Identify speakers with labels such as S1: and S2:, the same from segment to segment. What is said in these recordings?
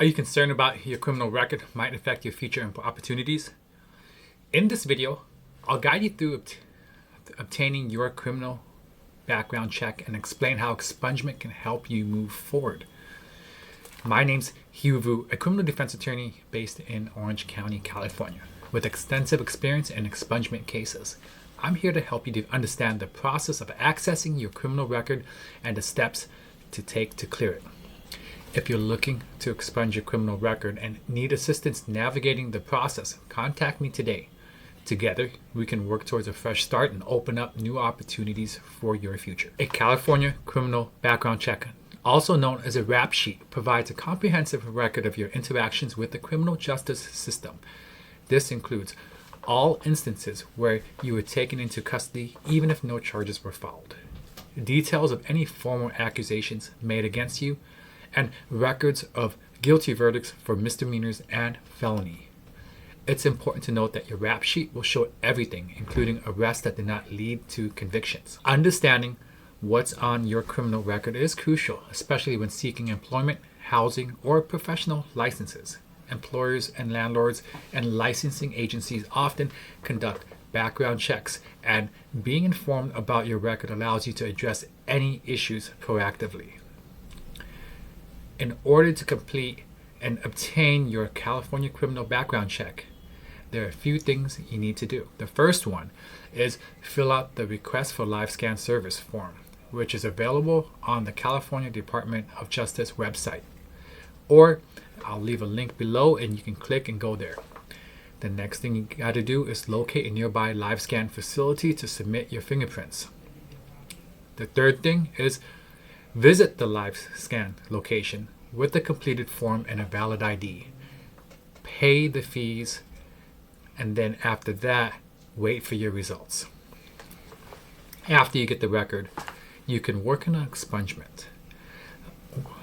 S1: Are you concerned about your criminal record might affect your future opportunities? In this video, I'll guide you through obtaining your criminal background check and explain how expungement can help you move forward. My name's Hieu, a criminal defense attorney based in Orange County, California, with extensive experience in expungement cases. I'm here to help you to understand the process of accessing your criminal record and the steps to take to clear it. If you're looking to expunge your criminal record and need assistance navigating the process, contact me today. Together, we can work towards a fresh start and open up new opportunities for your future. A California criminal background check, also known as a rap sheet, provides a comprehensive record of your interactions with the criminal justice system. This includes all instances where you were taken into custody even if no charges were filed, details of any formal accusations made against you, and records of guilty verdicts for misdemeanors and felony. It's important to note that your rap sheet will show everything, including arrests that did not lead to convictions. Understanding what's on your criminal record is crucial, especially when seeking employment, housing, or professional licenses. Employers and landlords and licensing agencies often conduct background checks, and being informed about your record allows you to address any issues proactively. In order to complete and obtain your California criminal background check, there are a few things you need to do. The first one is fill out the Request for Live Scan Service form, which is available on the California Department of Justice website. Or I'll leave a link below and you can click and go there. The next thing you got to do is locate a nearby live scan facility to submit your fingerprints. The third thing is visit the live scan location with the completed form and a valid ID. Pay the fees, and then after that, wait for your results. After you get the record, you can work on an expungement.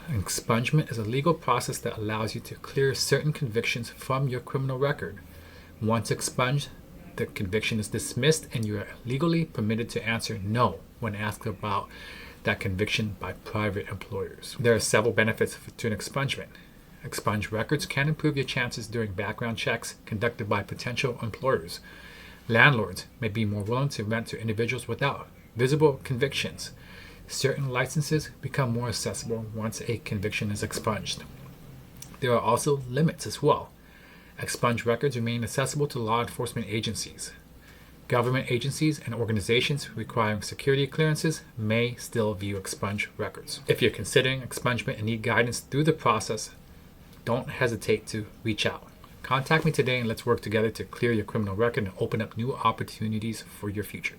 S1: Expungement is a legal process that allows you to clear certain convictions from your criminal record. Once expunged, the conviction is dismissed and you are legally permitted to answer no when asked about that conviction by private employers. There are several benefits to an expungement. Expunged records can improve your chances during background checks conducted by potential employers. Landlords may be more willing to rent to individuals without visible convictions. Certain licenses become more accessible once a conviction is expunged. There are also limits as well. Expunged records remain accessible to law enforcement agencies. Government agencies and organizations requiring security clearances may still view expunged records. If you're considering expungement and need guidance through the process, don't hesitate to reach out. Contact me today and let's work together to clear your criminal record and open up new opportunities for your future.